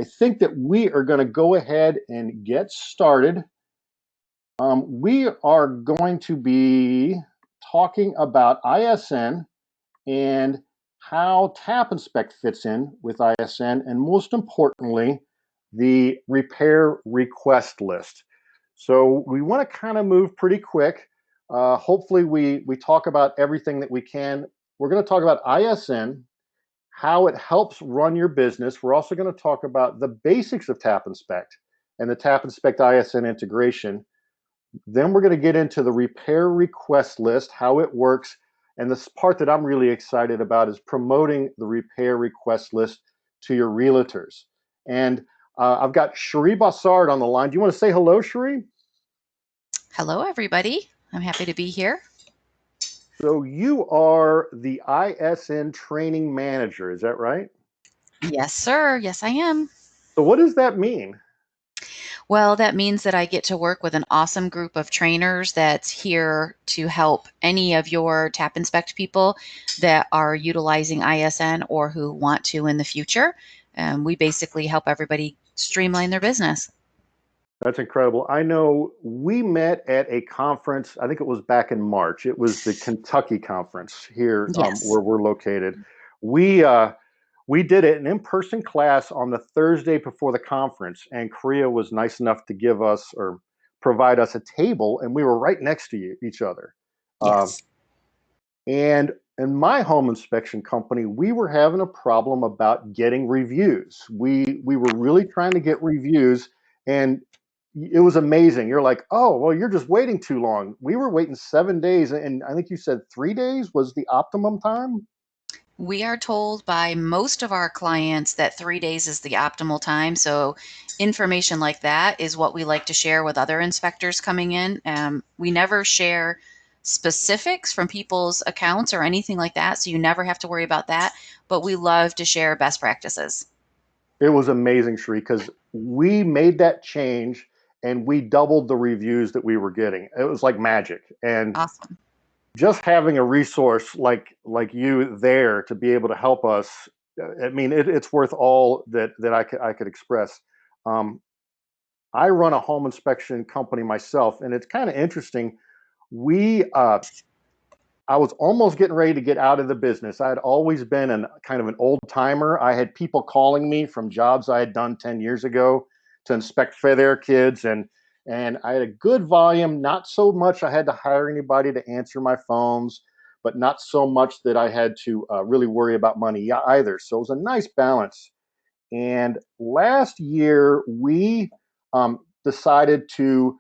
I think that we are going to go ahead and get started. We are going to be talking about ISN and how Tap Inspect fits in with ISN, and most importantly, the repair request list. So we want to kind of move pretty quick. Hopefully we talk about everything that we can. We're going to talk about ISN, how it helps run your business. We're also going to talk about the basics of Tap Inspect and the Tap Inspect ISN integration. Then we're going to get into the repair request list, how it works. And this part that I'm really excited about is promoting the repair request list to your realtors. And I've got Chere Bossard on the line. Do you want to say hello, Chere? Hello, everybody. I'm happy to be here. So you are the ISN training manager, is that right? Yes, sir. Yes, I am. So what does that mean? Well, that means that I get to work with an awesome group of trainers that's here to help any of your Tap Inspect people that are utilizing ISN or who want to in the future. We basically help everybody streamline their business. That's incredible. I know we met at a conference, I think it was back in March. It was the Kentucky conference here Yes. where we're located. We we did an in-person class on the Thursday before the conference, and Korea was nice enough to give us or provide us a table, and we were right next to each other. Um, Yes. and in my home inspection company, we were having a problem about getting reviews. We were really trying to get reviews, and it was amazing. You're like, oh, well, you're just waiting too long. We were waiting 7 days, and I think you said 3 days was the optimum time. We are told by most of our clients that 3 days is the optimal time. So, information like that is what we like to share with other inspectors coming in. We never share specifics from people's accounts or anything like that. So, you never have to worry about that. But we love to share best practices. It was amazing, Sri, because we made that change and we doubled the reviews that we were getting. It was like magic. And Awesome. just having a resource like you there to be able to help us, I mean, it's worth all that I could express. Um, I run a home inspection company myself, and it's kind of interesting. We I was almost getting ready to get out of the business. I had always been an kind of an old timer. I had people calling me from jobs I had done 10 years ago to inspect for their kids, and I had a good volume, not so much I had to hire anybody to answer my phones, but not so much that I had to really worry about money either. So it was a nice balance. And last year, we decided to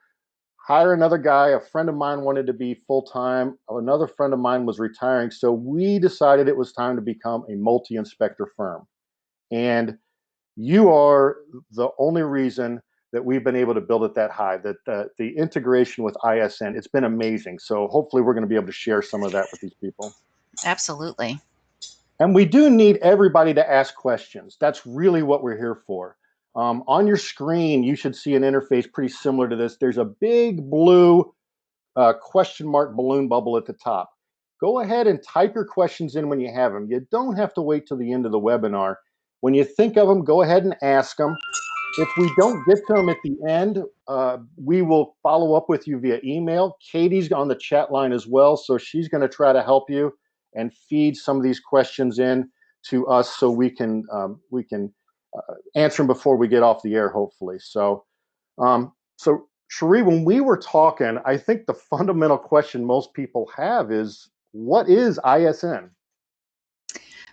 hire another guy. A friend of mine wanted to be full time. Another friend of mine was retiring. So we decided it was time to become a multi inspector firm. And you are the only reason that we've been able to build it that high, that the integration with ISN, it's been amazing. So hopefully we're going to be able to share some of that with these people. Absolutely. And we do need everybody to ask questions. That's really what we're here for. On your screen, you should see an interface pretty similar to this. There's a big blue question mark balloon bubble at the top. Go ahead and type your questions in when you have them. You don't have to wait till the end of the webinar. When you think of them, go ahead and ask them. If we don't get to them at the end, we will follow up with you via email. Katie's on the chat line as well, so she's going to try to help you and feed some of these questions in to us so we can answer them before we get off the air, hopefully. So Chere, when we were talking, I think the fundamental question most people have is, what is ISN?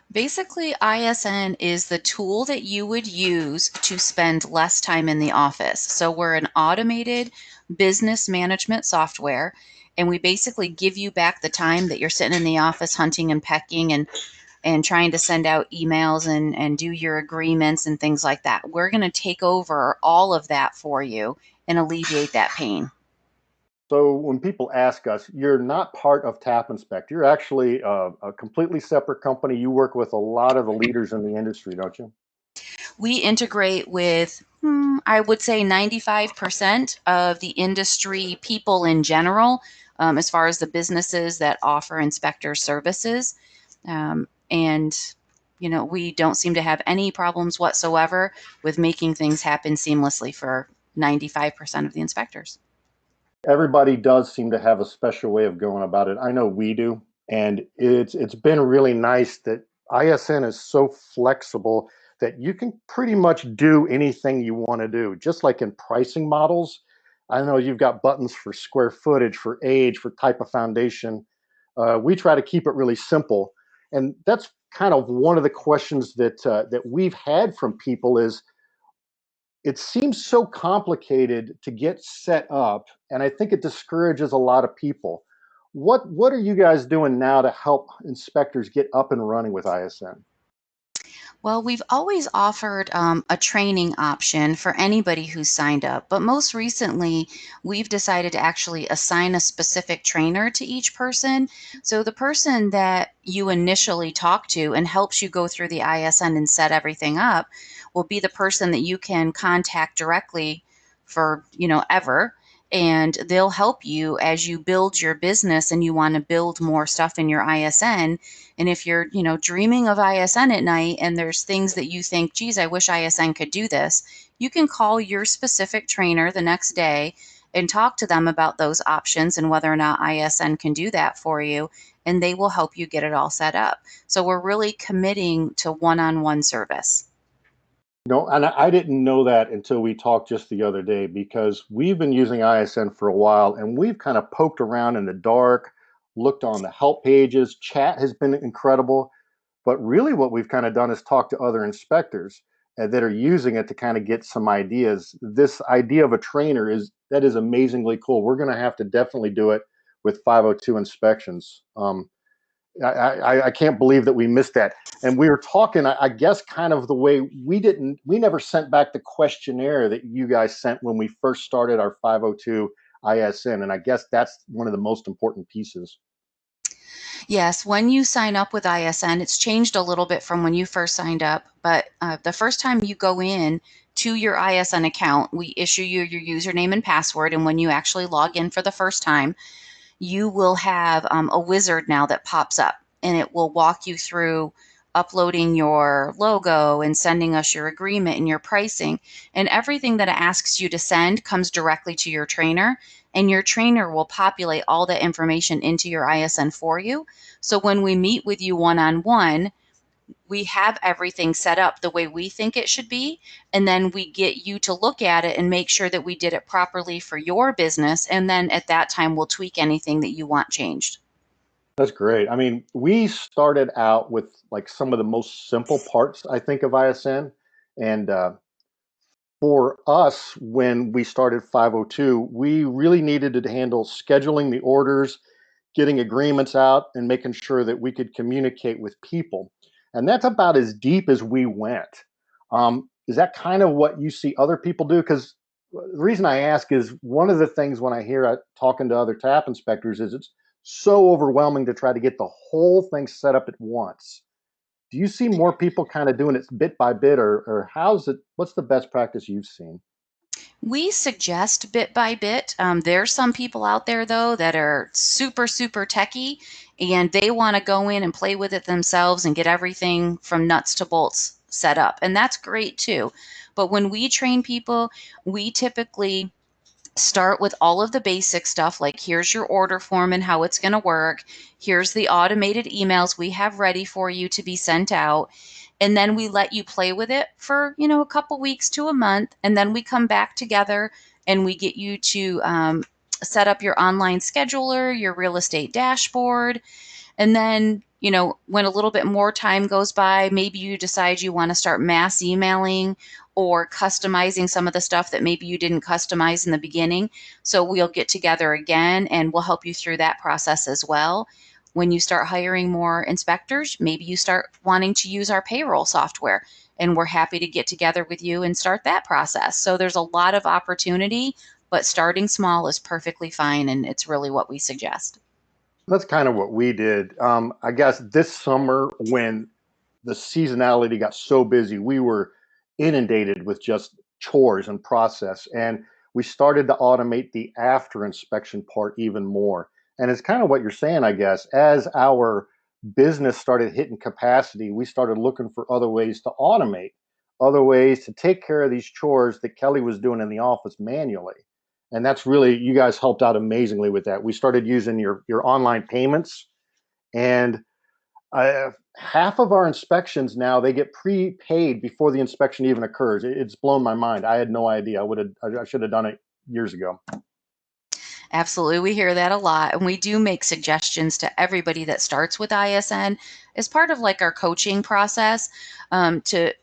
Basically, ISN is the tool that you would use to spend less time in the office. So we're an automated business management software, and we basically give you back the time that you're sitting in the office hunting and pecking and trying to send out emails and do your agreements and things like that. We're going to take over all of that for you and alleviate that pain. So when people ask us, you're not part of Tap Inspect. You're actually a completely separate company. You work with a lot of the leaders in the industry, don't you? We integrate with, I would say, 95% of the industry people in general, as far as the businesses that offer inspector services. And We don't seem to have any problems whatsoever with making things happen seamlessly for 95% of the inspectors. Everybody does seem to have a special way of going about it. I know we do, and it's been really nice that ISN is so flexible that you can pretty much do anything you want to do. Just like in pricing models, I know you've got buttons for square footage, for age, for type of foundation. We try to keep it really simple, and that's kind of one of the questions that we've had from people is it seems so complicated to get set up, and I think it discourages a lot of people. What are you guys doing now to help inspectors get up and running with ISN? Well, we've always offered a training option for anybody who's signed up, but most recently, we've decided to actually assign a specific trainer to each person. So the person that you initially talk to and helps you go through the ISN and set everything up will be the person that you can contact directly for, ever. And they'll help you as you build your business and you want to build more stuff in your ISN. And if you're, dreaming of ISN at night and there's things that you think, geez, I wish ISN could do this, you can call your specific trainer the next day and talk to them about those options and whether or not ISN can do that for you. And they will help you get it all set up. So we're really committing to one-on-one service. No, and I didn't know that until we talked just the other day because we've been using ISN for a while and we've kind of poked around in the dark, looked on the help pages. Chat has been incredible. But really, what we've kind of done is talk to other inspectors that are using it to kind of get some ideas. This idea of a trainer is amazingly cool. We're going to have to definitely do it with 502 inspections. I can't believe that we missed that. And we were talking, I guess, kind of the way we never sent back the questionnaire that you guys sent when we first started our 502 ISN. And I guess that's one of the most important pieces. Yes, when you sign up with ISN, it's changed a little bit from when you first signed up, but the first time you go in to your ISN account, we issue you your username and password. And when you actually log in for the first time, you will have a wizard now that pops up and it will walk you through uploading your logo and sending us your agreement and your pricing. And everything that it asks you to send comes directly to your trainer, and your trainer will populate all that information into your ISN for you. So when we meet with you one on one, we have everything set up the way we think it should be. And then we get you to look at it and make sure that we did it properly for your business. And then at that time, we'll tweak anything that you want changed. That's great. I mean, we started out with like some of the most simple parts, I think, of ISN. And for us, when we started 502, we really needed to handle scheduling the orders, getting agreements out, and making sure that we could communicate with people. And that's about as deep as we went. Is that kind of what you see other people do? Because the reason I ask is one of the things when I hear talking to other tap inspectors is it's so overwhelming to try to get the whole thing set up at once. Do you see more people kind of doing it bit by bit, or how's it? What's the best practice you've seen? We suggest bit by bit. There's some people out there, though, that are super, super techie and they want to go in and play with it themselves and get everything from nuts to bolts set up. And that's great too. But when we train people, we typically start with all of the basic stuff like here's your order form and how it's going to work. Here's the automated emails we have ready for you to be sent out. And then we let you play with it for, a couple weeks to a month. And then we come back together and we get you to set up your online scheduler, your real estate dashboard, and then, when a little bit more time goes by, maybe you decide you want to start mass emailing or customizing some of the stuff that maybe you didn't customize in the beginning. So we'll get together again and we'll help you through that process as well. When you start hiring more inspectors, maybe you start wanting to use our payroll software, and we're happy to get together with you and start that process. So there's a lot of opportunity, but starting small is perfectly fine, and it's really what we suggest. That's kind of what we did. I guess this summer, when the seasonality got so busy, we were inundated with just chores and process. And we started to automate the after inspection part even more. And it's kind of what you're saying, I guess, as our business started hitting capacity, we started looking for other ways to automate, other ways to take care of these chores that Kelly was doing in the office manually. And that's really, you guys helped out amazingly with that. We started using your online payments, and half of our inspections now, they get prepaid before the inspection even occurs. It's blown my mind. I had no idea. I should have done it years ago. Absolutely. We hear that a lot. And we do make suggestions to everybody that starts with ISN as part of like our coaching process. To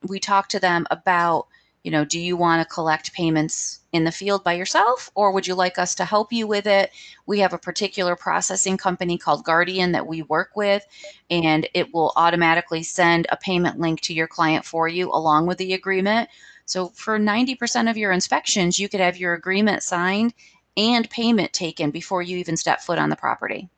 we talk to them about, do you want to collect payments in the field by yourself, or would you like us to help you with it? We have a particular processing company called Guardian that we work with, and it will automatically send a payment link to your client for you along with the agreement. So for 90% of your inspections, you could have your agreement signed and payment taken before you even step foot on the property.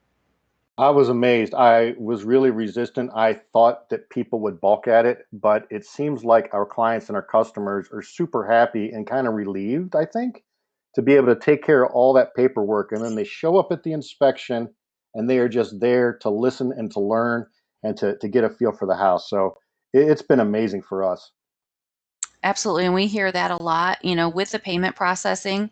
I was amazed. I was really resistant. I thought that people would balk at it, but it seems like our clients and our customers are super happy and kind of relieved, I think, to be able to take care of all that paperwork. And then they show up at the inspection and they are just there to listen and to learn and to get a feel for the house. So it's been amazing for us. Absolutely. And we hear that a lot, with the payment processing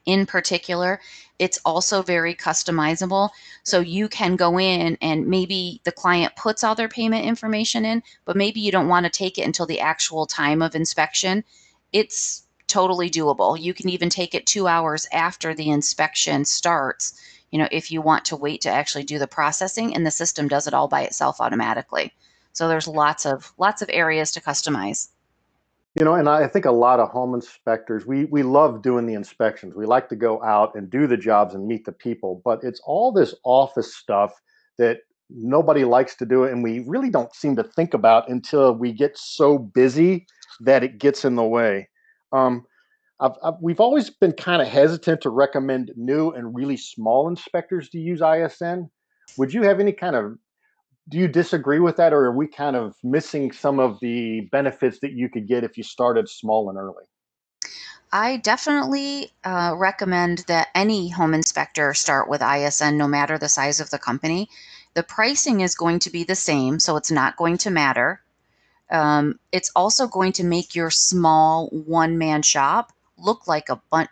in particular. It's also very customizable. So you can go in and maybe the client puts all their payment information in, but maybe you don't want to take it until the actual time of inspection. It's totally doable. You can even take it 2 hours after the inspection starts, if you want to wait to actually do the processing, and the system does it all by itself automatically. So there's lots of areas to customize. And I think a lot of home inspectors, we love doing the inspections. We like to go out and do the jobs and meet the people, but it's all this office stuff that nobody likes to do, and we really don't seem to think about until we get so busy that it gets in the way. Um, we've always been kind of hesitant to recommend new and really small inspectors to use ISN. Would you have any kind of Do you disagree with that, or are we kind of missing some of the benefits that you could get if you started small and early? I definitely recommend that any home inspector start with ISN no matter the size of the company. The pricing is going to be the same, so it's not going to matter. It's also going to make your small one man shop look like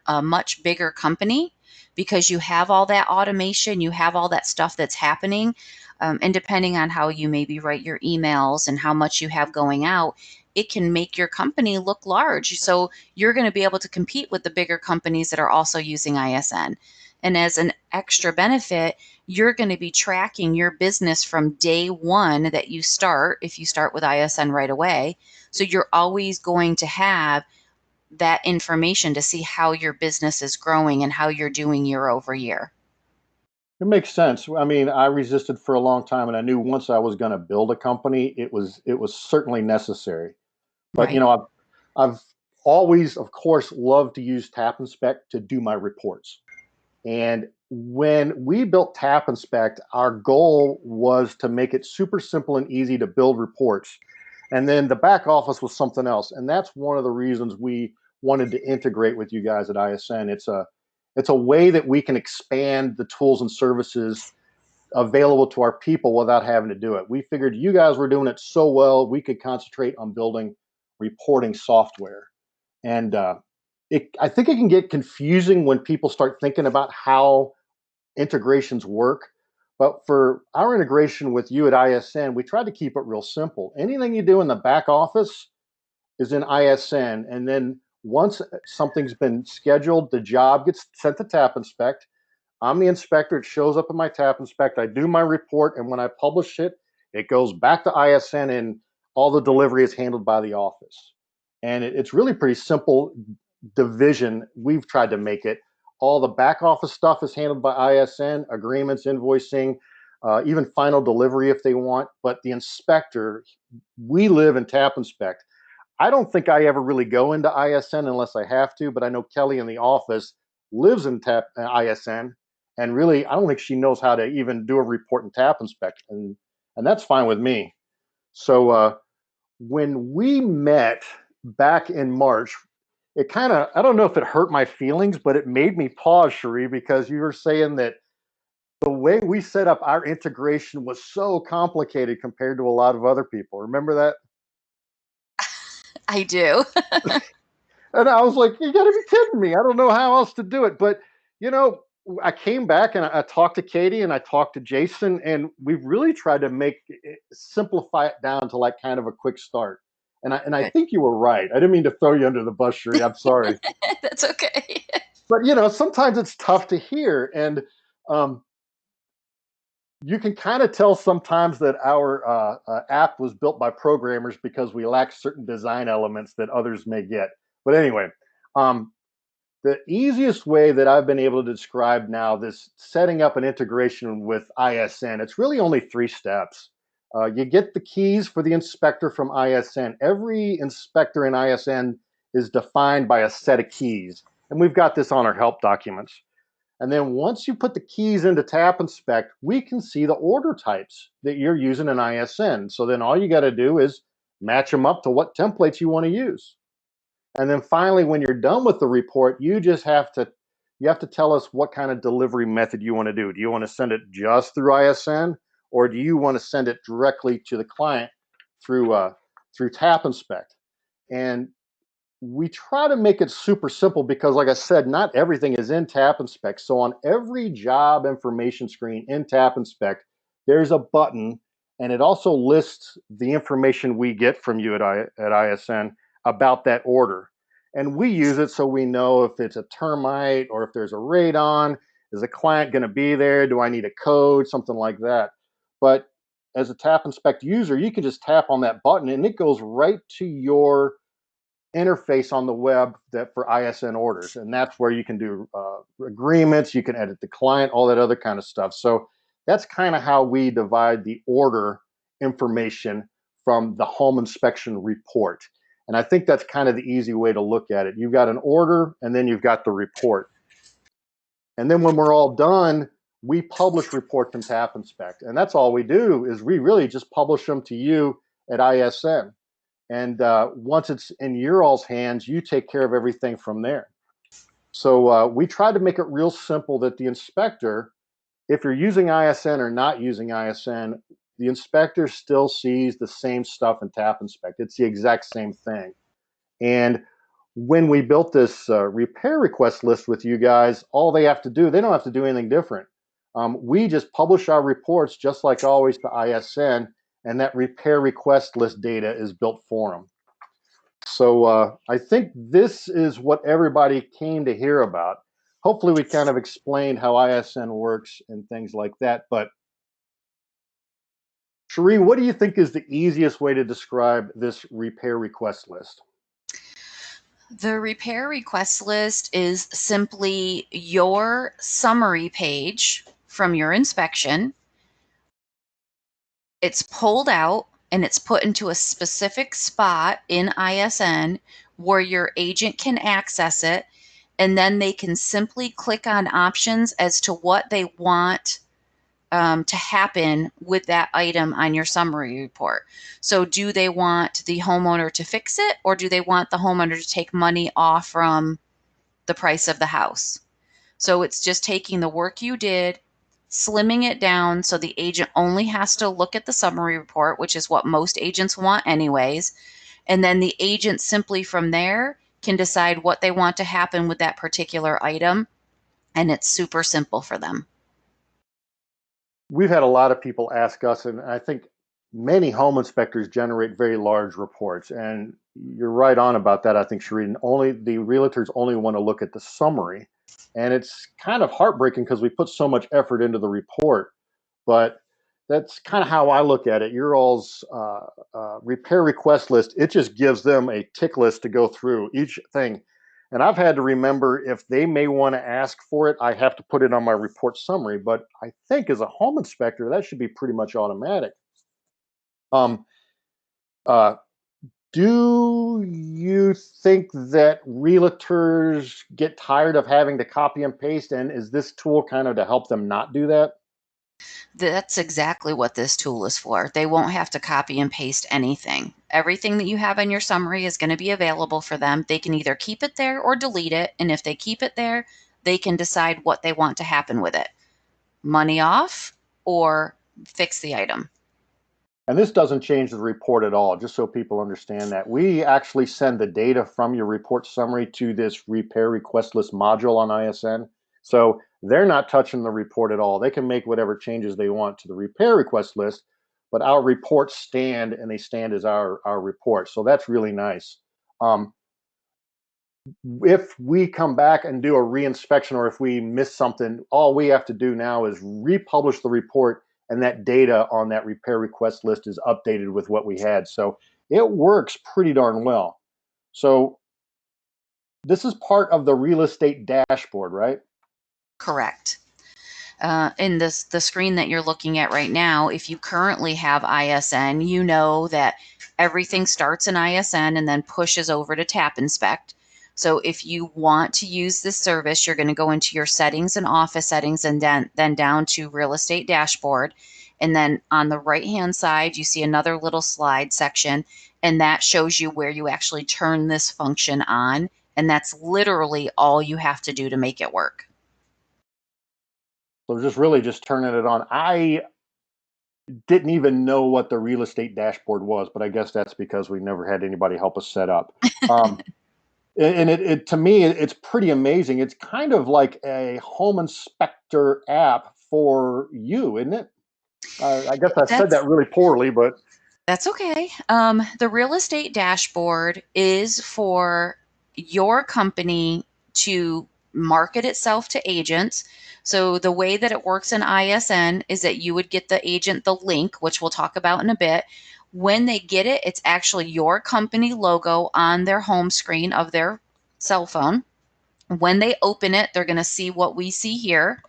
a much bigger company because you have all that automation, you have all that stuff that's happening. And depending on how you maybe write your emails and how much you have going out, it can make your company look large. So you're going to be able to compete with the bigger companies that are also using ISN. And as an extra benefit, you're going to be tracking your business from day one that you start, if you start with ISN right away. So you're always going to have that information to see how your business is growing and how you're doing year over year. It makes sense. I mean, I resisted for a long time, and I knew once I was going to build a company, it was certainly necessary. But Right. I've always, of course, loved to use Tap Inspect to do my reports. And when we built Tap Inspect, our goal was to make it super simple and easy to build reports. And then the back office was something else. And that's one of the reasons we wanted to integrate with you guys at ISN. It's a way that we can expand the tools and services available to our people without having to do it. We figured you guys were doing it so well, we could concentrate on building reporting software. And I think it can get confusing when people start thinking about how integrations work. But for our integration with you at ISN, we tried to keep it real simple. Anything you do in the back office is in ISN. And then once something's been scheduled, the job gets sent to Tap Inspect. I'm the inspector. It shows up in my Tap Inspect. I do my report. And when I publish it, it goes back to ISN, and all the delivery is handled by the office. And it's really pretty simple division we've tried to make it. All the back office stuff is handled by ISN, agreements, invoicing, even final delivery if they want. But the inspector, we live in Tap Inspect. I don't think I ever really go into ISN unless I have to, but I know Kelly in the office lives in ISN, and really, I don't think she knows how to even do a report in Tap Inspect, and that's fine with me. So when we met back in March, it kind of, I don't know if it hurt my feelings, but it made me pause, Cherie, because you were saying that the way we set up our integration was so complicated compared to a lot of other people. Remember that? I do. And I was like, you got to be kidding me. I don't know how else to do it. But, you know, I came back and I talked to Katie and I talked to Jason, and we really tried to simplify it down to like kind of a quick start. And I Good. think you were right. I didn't mean to throw you under the bus, Sheree. I'm sorry. That's okay. But, you know, sometimes it's tough to hear. And um, you can kind of tell sometimes that our app was built by programmers because we lack certain design elements that others may get. But anyway, um, the easiest way that I've been able to describe now this setting up an integration with ISN, it's really only 3 steps. You get the keys for the inspector from ISN. Every inspector in ISN is defined by a set of keys, and we've got this on our help documents. And then once you put the keys into Tap Inspect, we can see the order types that you're using in ISN. So then all you got to do is match them up to what templates you want to use. And then finally, when you're done with the report, you have to tell us what kind of delivery method you want to do. Do you want to send it just through ISN, or do you want to send it directly to the client through Tap Inspect? And we try to make it super simple because, like I said, not everything is in Tap Inspect. So on every job information screen in Tap Inspect, there's a button, and it also lists the information we get from you at ISN about that order. And we use it so we know if it's a termite or if there's a radon. Is the client going to be there? Do I need a code? Something like that. But as a Tap Inspect user, you can just tap on that button and it goes right to your interface on the web that for ISN orders, and that's where you can do agreements, you can edit the client, all that other kind of stuff. So that's kind of how we divide the order information from the home inspection report. And I think that's kind of the easy way to look at it. You've got an order, and then you've got the report. And then when we're all done, we publish reports in Tap Inspect, and that's all we do is we really just publish them to you at ISN. And once it's in your all's hands, you take care of everything from there. So we tried to make it real simple that the inspector, if you're using ISN or not using ISN, the inspector still sees the same stuff in Tap Inspect. It's the exact same thing. And when we built this repair request list with you guys, all they have to do, they don't have to do anything different. We just publish our reports just like always to ISN, and that repair request list data is built for them. So I think this is what everybody came to hear about. Hopefully we kind of explained how ISN works and things like that. But Sheree, what do you think is the easiest way to describe this repair request list? The repair request list is simply your summary page from your inspection. It's pulled out and it's put into a specific spot in ISN where your agent can access it, and then they can simply click on options as to what they want to happen with that item on your summary report. So do they want the homeowner to fix it, or do they want the homeowner to take money off from the price of the house? So it's just taking the work you did, slimming it down so the agent only has to look at the summary report, which is what most agents want anyways. And then the agent simply from there can decide what they want to happen with that particular item. And it's super simple for them. We've had a lot of people ask us, and I think many home inspectors generate very large reports. And you're right on about that. I think, Shereen, only the realtors only want to look at the summary. And it's kind of heartbreaking because we put so much effort into the report. But that's kind of how I look at it. Your all's repair request list, it just gives them a tick list to go through each thing. And I've had to remember if they may want to ask for it, I have to put it on my report summary. But I think as a home inspector, that should be pretty much automatic. Um, uh, do you think that realtors get tired of having to copy and paste? And is this tool kind of to help them not do that? That's exactly what this tool is for. They won't have to copy and paste anything. Everything that you have in your summary is going to be available for them. They can either keep it there or delete it. And if they keep it there, they can decide what they want to happen with it. money off, or fix the item. And this doesn't change the report at all, just so people understand that. We actually send the data from your report summary to this repair request list module on ISN. So they're not touching the report at all. They can make whatever changes they want to the repair request list, but our reports stand and they stand as our report. So that's really nice. Um, if we come back and do a reinspection, or if we miss something, all we have to do now is republish the report, and that data on that repair request list is updated with what we had. So it works pretty darn well. So this is part of the real estate dashboard, right? Correct. In the screen that you're looking at right now, if you currently have ISN, you know that everything starts in ISN and then pushes over to Tap Inspect. So if you want to use this service, you're going to go into your settings and office settings, and then down to Real Estate Dashboard. And then on the right-hand side, you see another little slide section, and that shows you where you actually turn this function on. And that's literally all you have to do to make it work. So just really just turning it on. I didn't even know what the real estate dashboard was, but I guess that's because we never had anybody help us set up. Um, and it to me, it's pretty amazing. It's kind of like a home inspector app for you, isn't it? I guess I said That's that really poorly, but That's okay. The real estate dashboard is for your company to market itself to agents. So the way that it works in ISN is that you would get the agent the link, which we'll talk about in a bit. When they get it, it's actually your company logo on their home screen of their cell phone. When they open it, they're going to see what we see here,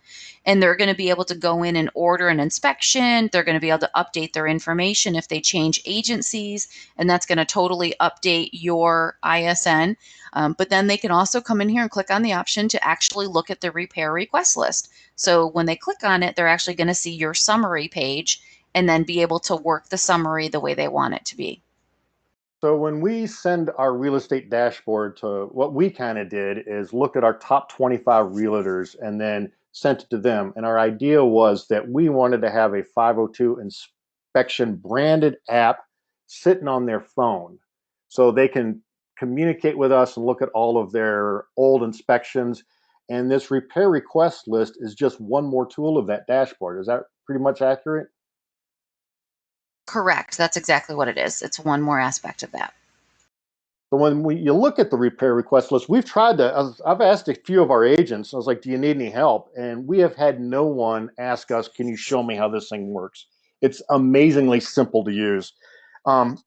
and they're going to be able to go in and order an inspection. They're going to be able to update their information if they change agencies, and that's going to totally update your ISN. But then they can also come in here and click on the option to actually look at the repair request list. So when they click on it, they're actually going to see your summary page and then be able to work the summary the way they want it to be. so when we send our real estate dashboard, to what we kind of did is look at our top 25 realtors and then sent it to them. And our idea was that we wanted to have a 502 inspection branded app sitting on their phone so they can communicate with us and look at all of their old inspections. And this repair request list is just one more tool of that dashboard. Is that pretty much accurate? Correct. That's exactly what it is. It's one more aspect of that. So when you look at the repair request list, we've tried to. I've asked a few of our agents. I was like, "Do you need any help?" And we have had no one ask us, "Can you show me how this thing works?" It's amazingly simple to use. Um,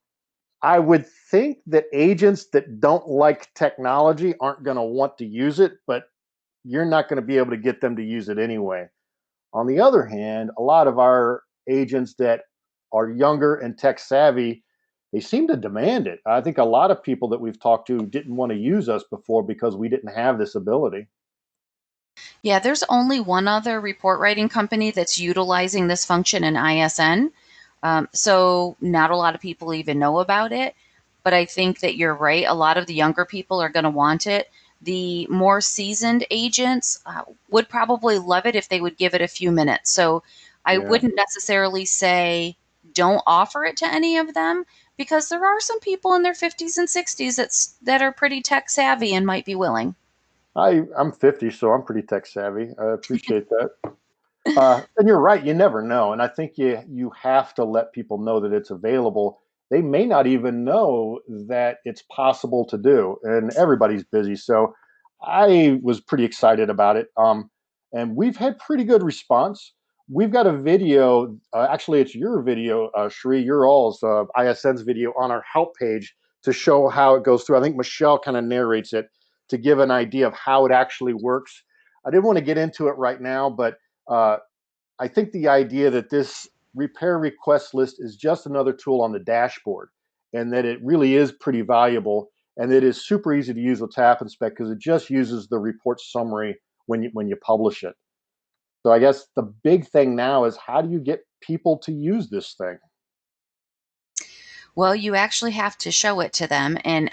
I would think that agents that don't like technology aren't going to want to use it, but you're not going to be able to get them to use it anyway. On the other hand, a lot of our agents that are younger and tech savvy, they seem to demand it. I think a lot of people that we've talked to didn't want to use us before because we didn't have this ability. Yeah, there's only one other report writing company that's utilizing this function in ISN. So not a lot of people even know about it. But I think that you're right. A lot of the younger people are going to want it. The more seasoned agents would probably love it if they would give it a few minutes. So I Yeah. wouldn't necessarily say don't offer it to any of them, because there are some people in their 50s and 60s that are pretty tech savvy and might be willing. I'm 50, so I'm pretty tech savvy. I appreciate that. And you're right, you never know. And I think you have to let people know that it's available. They may not even know that it's possible to do, and everybody's busy. So I was pretty excited about it. And we've had pretty good response. We've got a video. Actually, it's your video, Sheree, your all's ISN's video on our help page to show how it goes through. I think Michelle kind of narrates it to give an idea of how it actually works. I didn't want to get into it right now, but uh, I think the idea that this repair request list is just another tool on the dashboard, and that it really is pretty valuable, and it is super easy to use with Tap Inspect because it just uses the report summary when you publish it. So I guess the big thing now is, how do you get people to use this thing? Well, you actually have to show it to them. And,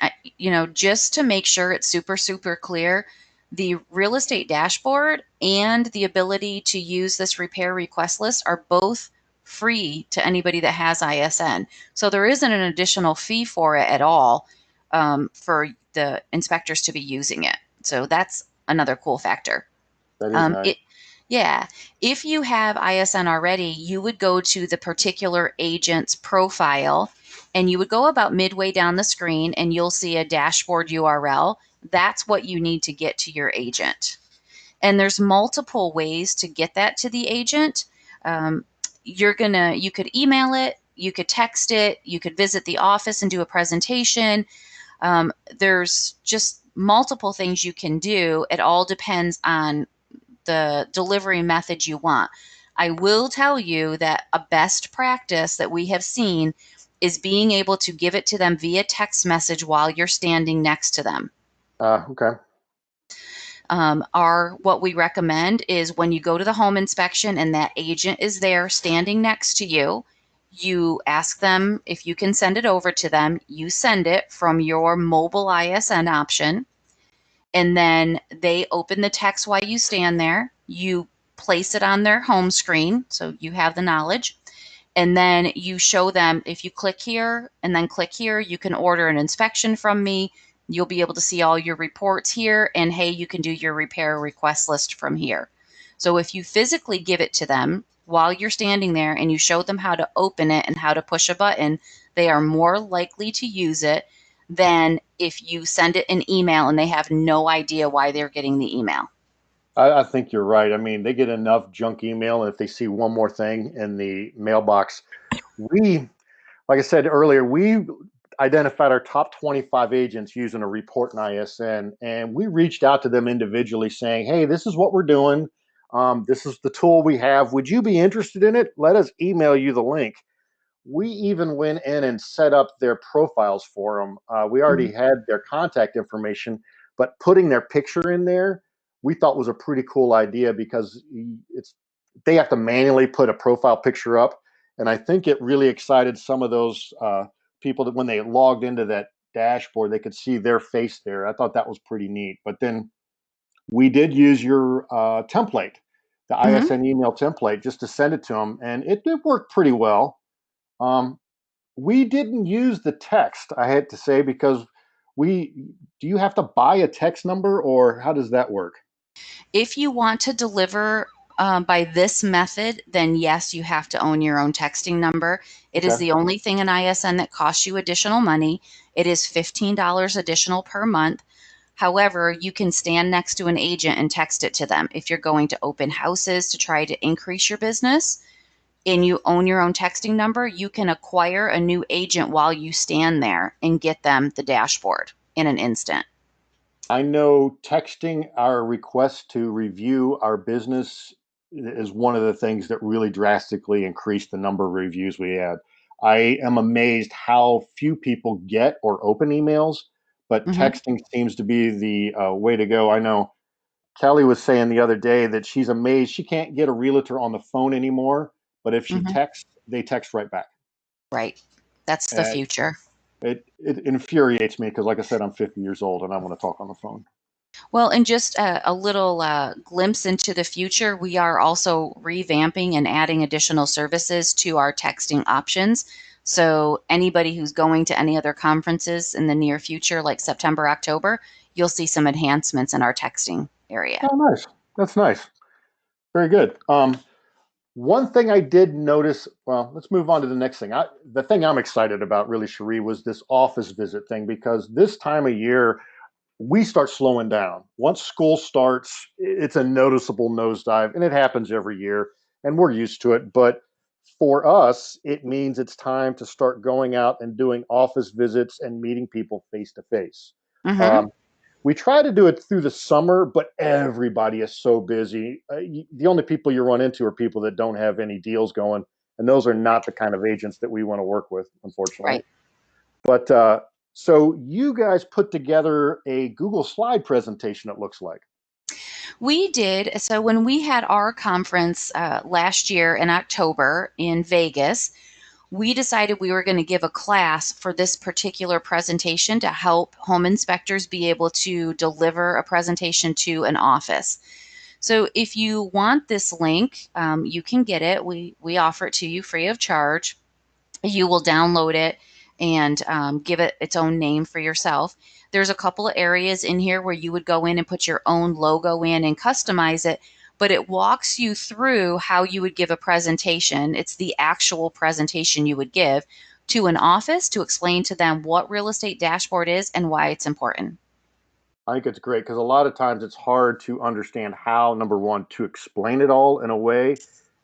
just to make sure it's super, super clear, The real estate dashboard and the ability to use this repair request list are both free to anybody that has ISN. So there isn't an additional fee for it at all, for the inspectors to be using it. So that's another cool factor. That is Um, nice. it, yeah, if you have ISN already, you would go to the particular agent's profile and you would go about midway down the screen and you'll see a dashboard URL. That's what you need to get to your agent. And there's multiple ways to get that to the agent. Um, you could email it, you could text it, you could visit the office and do a presentation. There's just multiple things you can do. It all depends on the delivery method you want. I will tell you that a best practice that we have seen is being able to give it to them via text message while you're standing next to them. Okay. What we recommend is when you go to the home inspection and that agent is there standing next to you, you ask them if you can send it over to them. You send it from your mobile ISN option, and then they open the text while you stand there. You place it on their home screen so you have the knowledge. And then you show them, if you click here and then click here, you can order an inspection from me. You'll be able to see all your reports here, and hey, you can do your repair request list from here. So if you physically give it to them while you're standing there and you show them how to open it and how to push a button, they are more likely to use it than if you send it an email and they have no idea why they're getting the email. I think you're right. I mean, they get enough junk email, and if they see one more thing in the mailbox, we, like I said earlier, we identified our top 25 agents using a report in ISN, and we reached out to them individually saying, hey, this is what we're doing. This is the tool we have. Would you be interested in it? Let us email you the link. We even went in and set up their profiles for them. We Mhm. already had their contact information, but putting their picture in there, we thought was a pretty cool idea because it's they have to manually put a profile picture up, and I think it really excited some of those people that when they logged into that dashboard, they could see their face there. I thought that was pretty neat. But then we did use your template, the Mhm. ISN email template, just to send it to them, and it worked pretty well. Um, we didn't use the text, I had to say, because we do you have to buy a text number or how does that work? If you want to deliver by this method, then yes, you have to own your own texting number. It is Okay. the only thing in ISN that costs you additional money. It is $15 additional per month. However, you can stand next to an agent and text it to them. If you're going to open houses to try to increase your business and you own your own texting number, you can acquire a new agent while you stand there and get them the dashboard in an instant. I know texting our request to review our business is one of the things that really drastically increased the number of reviews we had. I am amazed how few people get or open emails, but Hmm. texting seems to be the way to go. I know Kelly was saying the other day that she's amazed she can't get a realtor on the phone anymore, but if she Hmm. texts, they text right back. Right. That's the Uh, future. it infuriates me because, like I said, I'm 50 years old and I want to talk on the phone. Well, and just a little glimpse into the future, we are also revamping and adding additional services to our texting options. So, anybody who's going to any other conferences in the near future, like September, October, you'll see some enhancements in our texting area. Oh, nice. That's nice. Very good. One thing I did notice. Well, let's move on to the next thing. The thing I'm excited about, really, Cherie, was this office visit thing because this time of year we start slowing down. Once school starts, it's a noticeable nosedive, and it happens every year, and we're used to it. But for us, it means it's time to start going out and doing office visits and meeting people face to face. Hmm. Um, we try to do it through the summer, but everybody is so busy. The only people you run into are people that don't have any deals going, and those are not the kind of agents that we want to work with, unfortunately. Right. But so you guys put together a Google slide presentation, it looks like. We did. So, when we had our conference last year in October in Vegas, We decided we were going to give a class for this particular presentation to help home inspectors be able to deliver a presentation to an office. So if you want this link, you can get it. We offer it to you free of charge. You will download it and give it its own name for yourself. There's a couple of areas in here where you would go in and put your own logo in and customize it, but it walks you through how you would give a presentation. It's the actual presentation you would give to an office to explain to them what real estate dashboard is and why it's important. I think it's great because a lot of times it's hard to understand how, number one, to explain it all in a way.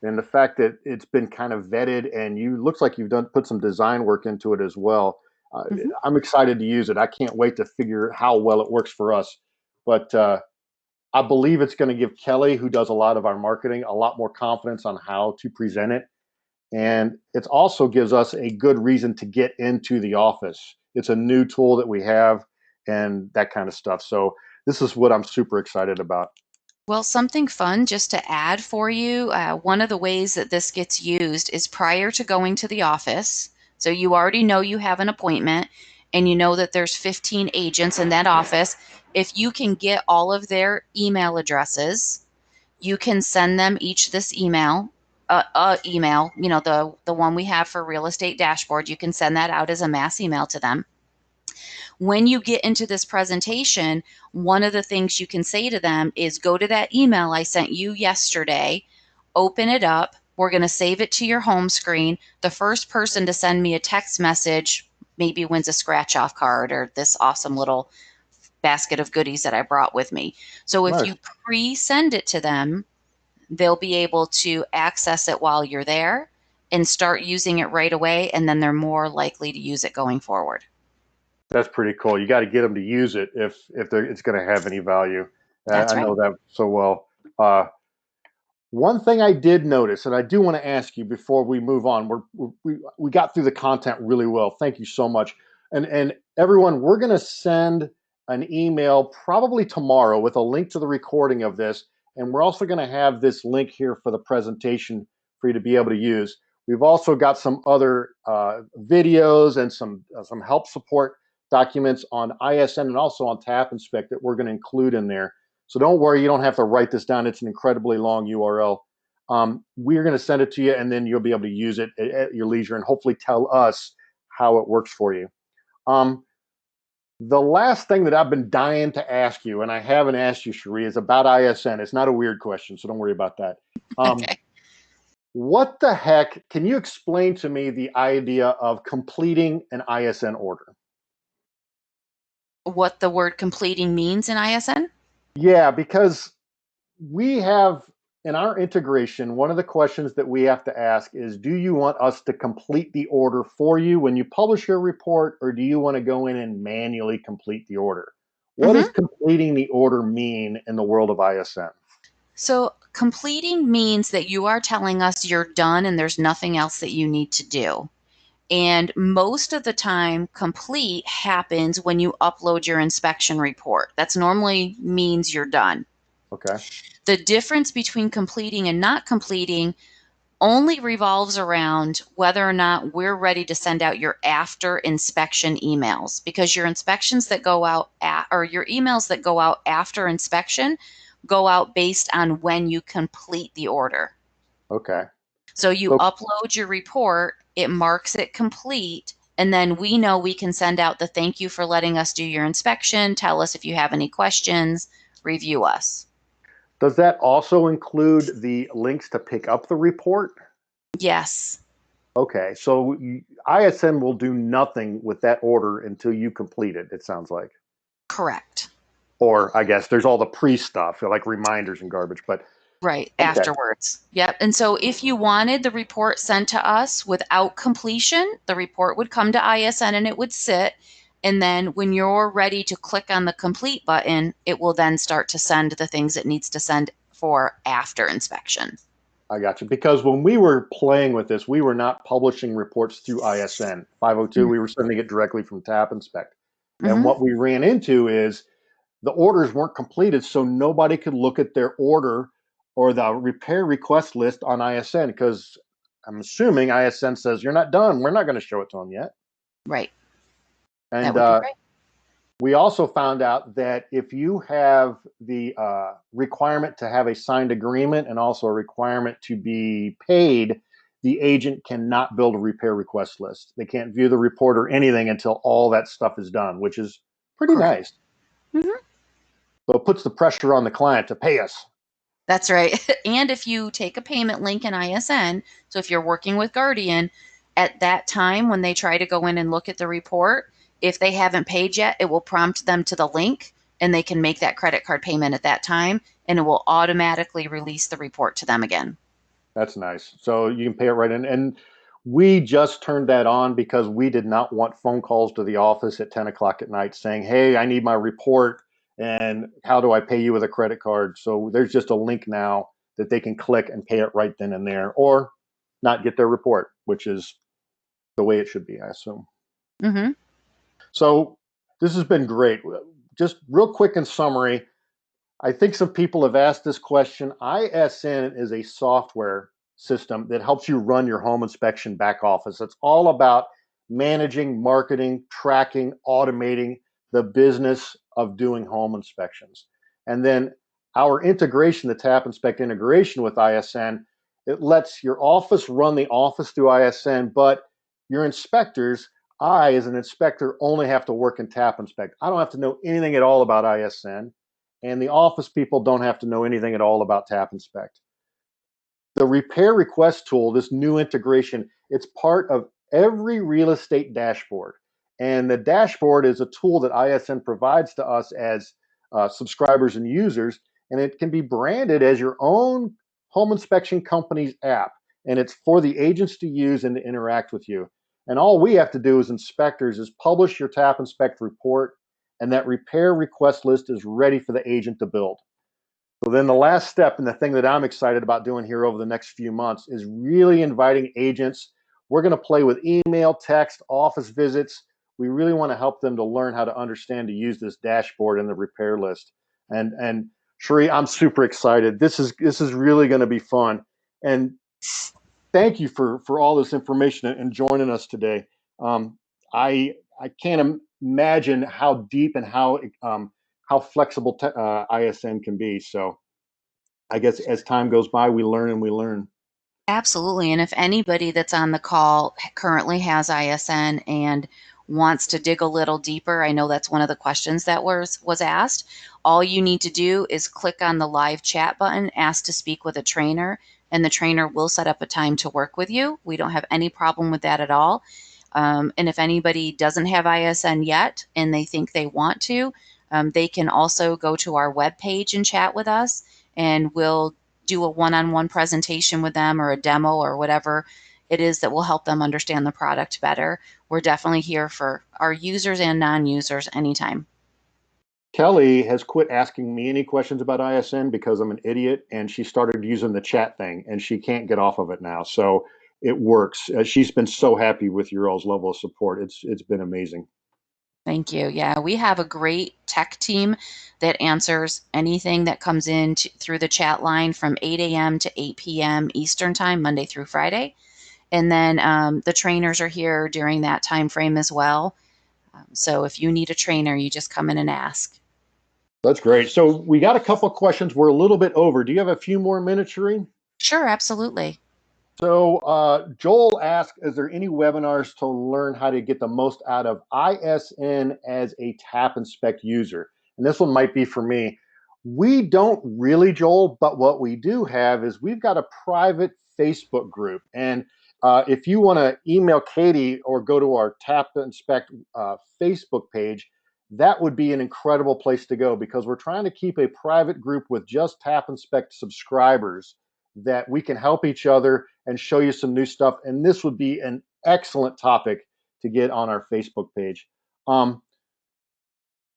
And the fact that it's been kind of vetted and you looks like you've done put some design work into it as well. Uh, Mhm. I'm excited to use it. I can't wait to figure how well it works for us. But I believe it's going to give Kelly, who does a lot of our marketing, a lot more confidence on how to present it. And it also gives us a good reason to get into the office. It's a new tool that we have and that kind of stuff. So this is what I'm super excited about. Well, something fun just to add for you. One of the ways that this gets used is prior to going to the office. So you already know you have an appointment and you know that there's 15 agents in that office. If you can get all of their email addresses, you can send them each this email, the one we have for real estate dashboard. You can send that out as a mass email to them. When you get into this presentation, one of the things you can say to them is go to that email I sent you yesterday, open it up. We're going to save it to your home screen. The first person to send me a text message maybe wins a scratch off card or this awesome little basket of goodies that I brought with me. So if you Nice. pre send it to them, they'll be able to access it while you're there and start using it right away. And then they're more likely to use it going forward. That's pretty cool. You got to get them to use it if it's going to have any value. That's I right. know that so well. One thing I did notice, and I do want to ask you before we move on, we got through the content really well. Thank you so much. And everyone, we're going to send an email probably tomorrow with a link to the recording of this, and we're also going to have this link here for the presentation for you to be able to use. We've also got some other videos and some help support documents on ISN and also on Tap Inspect that we're going to include in there. So don't worry, you don't have to write this down. It's an incredibly long URL. We're going to send it to you, and then you'll be able to use it at your leisure and hopefully tell us how it works for you. Um, the last thing that I've been dying to ask you, and I haven't asked you, Cherie, is about ISN. It's not a weird question, so don't worry about that. Um, Okay. what the heck? Can you explain to me the idea of completing an ISN order? What the word completing means in ISN? Yeah, because we have in our integration, one of the questions that we have to ask is, do you want us to complete the order for you when you publish your report, or do you want to go in and manually complete the order? What does Hmm. completing the order mean in the world of ISN? So, completing means that you are telling us you're done and there's nothing else that you need to do. And most of the time, complete happens when you upload your inspection report. That's normally means you're done. Okay. The difference between completing and not completing only revolves around whether or not we're ready to send out your after inspection emails, because your inspections that go out or your emails that go out after inspection go out based on when you complete the order. Okay. So you So upload your report, it marks it complete, and then we know we can send out the thank you for letting us do your inspection, tell us if you have any questions, review us. does that also include the links to pick up the report? Yes, Okay. So ISN will do nothing with that order until you complete it, it sounds like. correct. Or I guess there's all the pre stuff, like reminders and garbage. But Right, okay, afterwards. Yep. And so if you wanted the report sent to us without completion, the report would come to ISN and it would sit. And then when you're ready to click on the complete button, it will then start to send the things it needs to send for after inspection. I got you. Because when we were playing with this, we were not publishing reports through ISN 502. We were sending it directly from Tap Inspect. And Mm-hmm. what we ran into is the orders weren't completed, so nobody could look at their order or the repair request list on ISN because I'm assuming ISN says you're not done. We're not going to show it to them yet. Right. That And would be great. we also found out that if you have the requirement to have a signed agreement and also a requirement to be paid, the agent cannot build a repair request list. They can't view the report or anything until all that stuff is done, which is pretty Correct. nice. Hmm. So it puts the pressure on the client to pay us. That's right. And if you take a payment link in ISN, so if you're working with Guardian, at that time when they try to go in and look at the report, if they haven't paid yet, it will prompt them to the link and they can make that credit card payment at that time and it will automatically release the report to them again. That's nice. So you can pay it right in. And we just turned that on because we did not want phone calls to the office at 10 o'clock at night saying, hey, I need my report. And how do I pay you with a credit card? So there's just a link now that they can click and pay it right then and there, or not get their report, which is the way it should be, I assume. Hmm. So this has been great. Just real quick in summary, I think some people have asked this question. ISN is a software system that helps you run your home inspection back office. It's all about managing, marketing, tracking, automating the business of doing home inspections. And then our integration, the Tap Inspect integration with ISN, it lets your office run the office through ISN, but your inspectors, I as an inspector only have to work in Tap Inspect. I don't have to know anything at all about ISN, and the office people don't have to know anything at all about Tap Inspect. The repair request tool, this new integration, it's part of every real estate dashboard. And the dashboard is a tool that ISN provides to us as subscribers and users, and it can be branded as your own home inspection company's app. And it's for the agents to use and to interact with you. And all we have to do as inspectors is publish your Tap Inspect report, and that repair request list is ready for the agent to build. So then the last step, and the thing that I'm excited about doing here over the next few months, is really inviting agents. We're going to play with email, text, office visits. We really want to help them to learn how to understand to use this dashboard and the repair list. And Sheree, I'm super excited. This is really going to be fun. And thank you for all this information and joining us today. Um, I can't imagine how deep and how flexible ISN can be. So I guess as time goes by, we learn and we learn. Absolutely. And if anybody that's on the call currently has ISN and wants to dig a little deeper, I know that's one of the questions that was asked. All you need to do is click on the live chat button, ask to speak with a trainer, and the trainer will set up a time to work with you. We don't have any problem with that at all. And if anybody doesn't have ISN yet and they think they want to, they can also go to our webpage and chat with us, and we'll do a one-on-one presentation with them or a demo or whatever it is that will help them understand the product better. We're definitely here for our users and non-users anytime. Kelly has quit asking me any questions about ISN because I'm an idiot, and she started using the chat thing, and she can't get off of it now. So it works. She's been so happy with your all's level of support. It's been amazing. Thank you. Yeah, we have a great tech team that answers anything that comes in through the chat line from 8 a.m. to 8 p.m. Eastern Time, Monday through Friday. And then the trainers are here during that time frame as well. So if you need a trainer, you just come in and ask. That's great. So we got a couple of questions. We're a little bit over. Do you have a few more minutes, Shereen? Sure, absolutely. So Joel asked, is there any webinars to learn how to get the most out of ISN as a Tap Inspect user? And this one might be for me. We don't really, Joel, but what we do have is we've got a private Facebook group. And if you want to email Katie or go to our Tap Inspect Facebook page, that would be an incredible place to go, because we're trying to keep a private group with just Tap Inspect subscribers that we can help each other and show you some new stuff. And this would be an excellent topic to get on our Facebook page.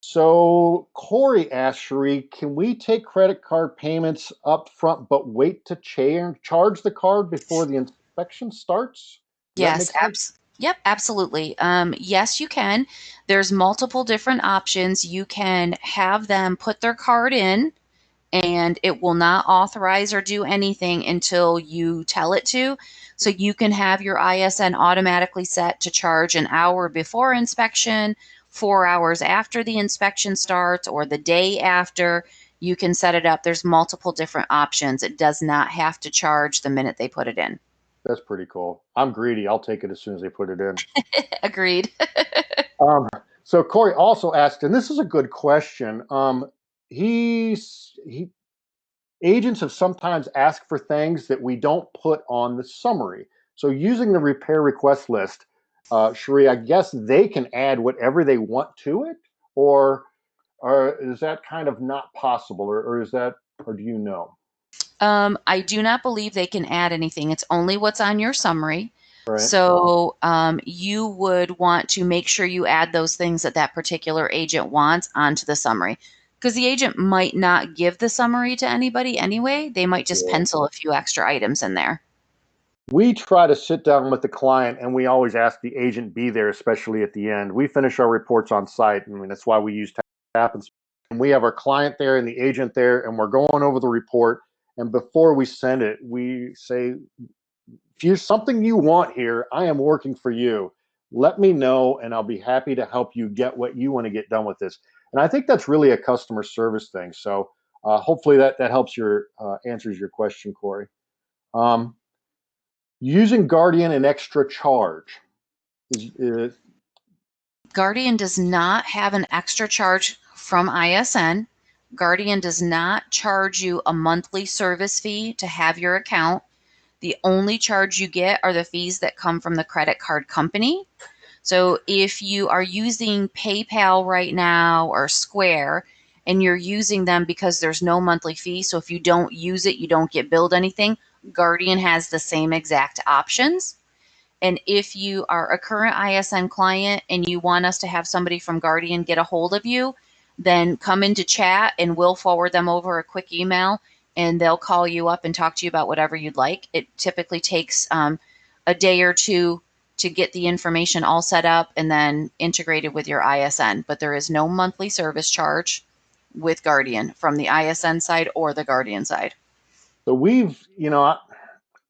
So Corey asked, Sheree, can we take credit card payments up front but wait to charge the card before the inspection starts? Does that make Yes, sense? yep, absolutely. Yes, you can. There's multiple different options. You can have them put their card in and it will not authorize or do anything until you tell it to. So you can have your ISN automatically set to charge an hour before inspection, 4 hours after the inspection starts, or the day after. You can set it up. There's multiple different options. It does not have to charge the minute they put it in. That's pretty cool. I'm greedy. I'll take it as soon as they put it in. Agreed. Um, so Corey also asked, and this is a good question. He agents have sometimes asked for things that we don't put on the summary. So using the repair request list, Sheree, I guess they can add whatever they want to it, or is that kind of not possible, or is that, or do you know? I do not believe they can add anything. It's only what's on your summary. Right. So you would want to make sure you add those things that that particular agent wants onto the summary. Because the agent might not give the summary to anybody anyway. They might just Yeah. pencil a few extra items in there. We try to sit down with the client and we always ask the agent be there, especially at the end. We finish our reports on site. I mean, that's why we use tap and we have our client there and the agent there, and we're going over the report. And before we send it, we say, if there's something you want here, I am working for you. Let me know, and I'll be happy to help you get what you want to get done with this. And I think that's really a customer service thing. So hopefully that helps your answers your question, Corey. Um, Using Guardian an extra charge is Guardian does not have an extra charge from ISN. Guardian does not charge you a monthly service fee to have your account. The only charge you get are the fees that come from the credit card company. So if you are using PayPal right now or Square and you're using them because there's no monthly fee, so if you don't use it, you don't get billed anything, Guardian has the same exact options. And if you are a current ISN client and you want us to have somebody from Guardian get a hold of you, then come into chat and we'll forward them over a quick email and they'll call you up and talk to you about whatever you'd like. It typically takes a day or two to get the information all set up and then integrated with your ISN. But there is no monthly service charge with Guardian from the ISN side or the Guardian side. so we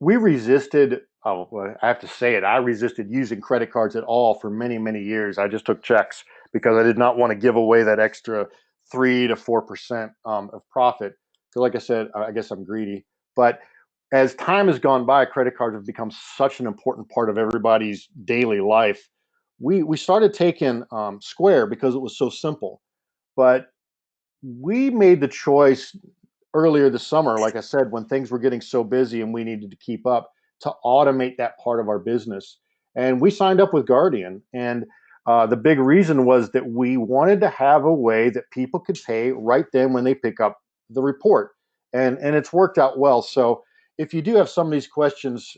resisted. Oh, well, I have to say it. I resisted using credit cards at all for many, many years. I just took checks because I did not want to give away that extra 3 to 4% of profit. So, like I said, I guess I'm greedy. But as time has gone by, credit cards have become such an important part of everybody's daily life. We started taking Square because it was so simple. But we made the choice earlier this summer, like I said, when things were getting so busy and we needed to keep up, to automate that part of our business. And we signed up with Guardian. And the big reason was that we wanted to have a way that people could pay right then when they pick up the report. And it's worked out well. So if you do have some of these questions,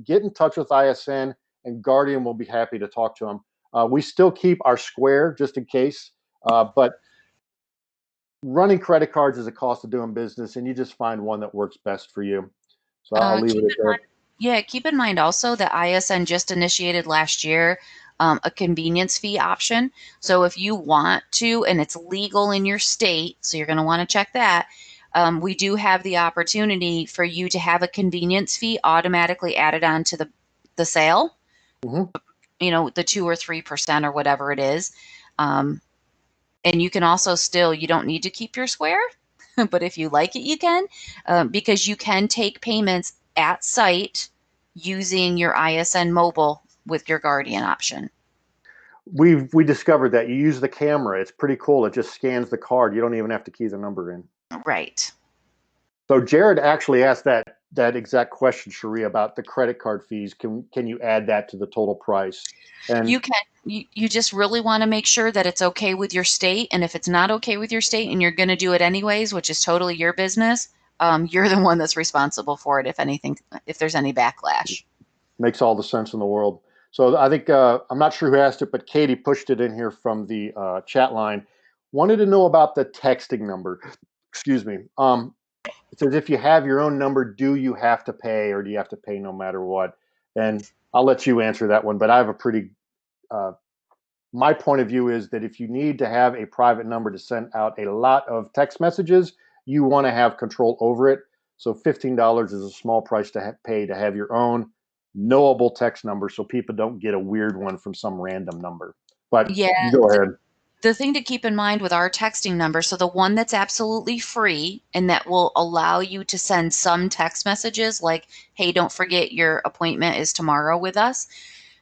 get in touch with ISN and Guardian will be happy to talk to them. We still keep our Square just in case, but running credit cards is a cost of doing business, and you just find one that works best for you. So I'll leave Keep it in at that. mind, yeah, keep in mind also that ISN just initiated last year a convenience fee option. So if you want to, and it's legal in your state, so you're going to want to check that. We do have the opportunity for you to have a convenience fee automatically added on to the sale. Mhm. The 2 or 3% or whatever it is. Um, and you can also still, you don't need to keep your Square, but if you like it, you can, because you can take payments at site using your ISN mobile with your Guardian option. We discovered that you use the camera. It's pretty cool. It just scans the card. You don't even have to key the number in. Right. So Jared actually asked that exact question, Sharia, about the credit card fees. Can you add that to the total price? And You can. You just really want to make sure that it's okay with your state. And if it's not okay with your state and you're going to do it anyways, which is totally your business, you're the one that's responsible for it if anything, if there's any backlash. makes all the sense in the world. So I think I'm not sure who asked it, but Katie pushed it in here from the chat line. Wanted to know about the texting number. Excuse me. It says if you have your own number, do you have to pay, or do you have to pay no matter what? And I'll let you answer that one. But I have a pretty. My point of view is that if you need to have a private number to send out a lot of text messages, you want to have control over it. So $15 is a small price to pay to have your own knowable text number so people don't get a weird one from some random number. But Yeah, you go ahead. the thing to keep in mind with our texting number, so the one that's absolutely free and that will allow you to send some text messages like, hey, don't forget your appointment is tomorrow with us.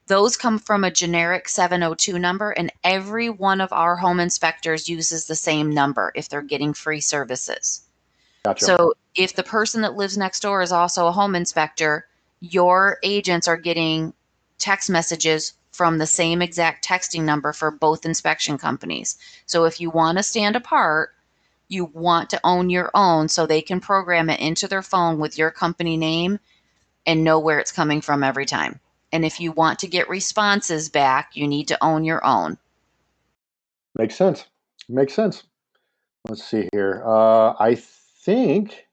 Those come from a generic 702 number, and every one of our home inspectors uses the same number if they're getting free services. Gotcha. So if the person that lives next door is also a home inspector, your agents are getting text messages from the same exact texting number for both inspection companies. So if you want to stand apart, you want to own your own so they can program it into their phone with your company name and know where it's coming from every time. And if you want to get responses back, you need to own your own. Makes sense. Makes sense. Let's see here. I think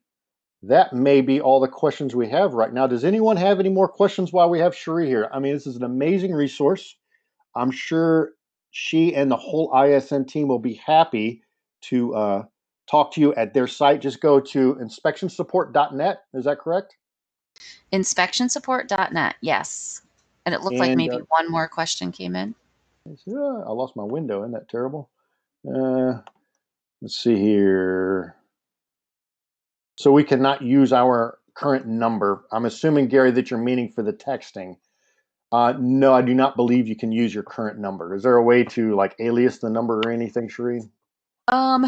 that may be all the questions we have right now. Does anyone have any more questions while we have Chere here? I mean, this is an amazing resource. I'm sure she and the whole ISN team will be happy to talk to you at their site. Just go to inspectionsupport.net. Is that correct? Inspectionsupport.net, yes. And it looked like And maybe one more question came in. I lost my window. Isn't that terrible? Let's see here. So we cannot use our current number. I'm assuming, Gary, that you're meaning for the texting. No, I do not believe you can use your current number. Is there a way to like alias the number or anything, Chere? Um,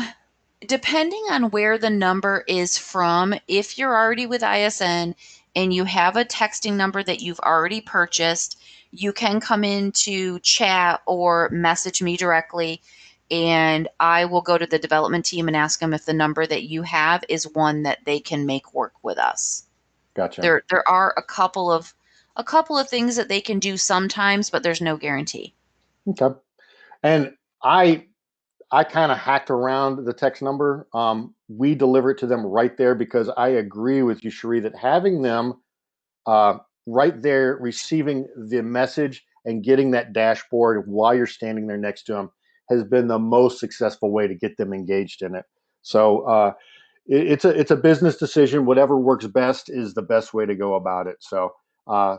Depending on where the number is from, if you're already with ISN and you have a texting number that you've already purchased, you can come into chat or message me directly, and I will go to the development team and ask them if the number that you have is one that they can make work with us. Gotcha. There are a couple of things that they can do sometimes, but there's no guarantee. Okay. And I kind of hacked around the text number. We deliver it to them right there because I agree with you, Chere, that having them uh, right there receiving the message and getting that dashboard while you're standing there next to them has been the most successful way to get them engaged in it. So it's a business decision. Whatever works best is the best way to go about it. So uh,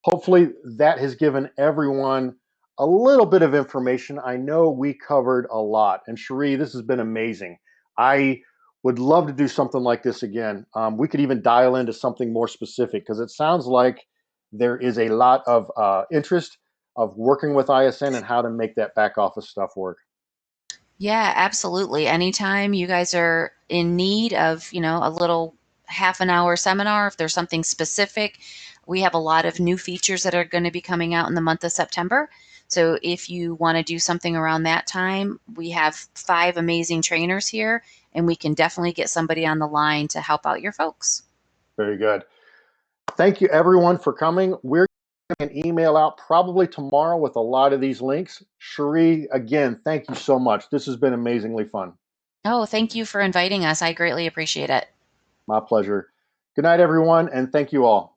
hopefully that has given everyone a little bit of information. I know we covered a lot, and Chere, this has been amazing. I would love to do something like this again. We could even dial into something more specific because it sounds like there is a lot of interest of working with ISN and how to make that back office stuff work. Yeah, absolutely. Anytime you guys are in need of, a little half an hour seminar, if there's something specific, we have a lot of new features that are going to be coming out in the month of September. So if you want to do something around that time, we have 5 amazing trainers here, and we can definitely get somebody on the line to help out your folks. Very good. Thank you, everyone, for coming. We're going to email out probably tomorrow with a lot of these links. Chere, again, thank you so much. This has been amazingly fun. Oh, thank you for inviting us. I greatly appreciate it. My pleasure. Good night, everyone, and thank you all.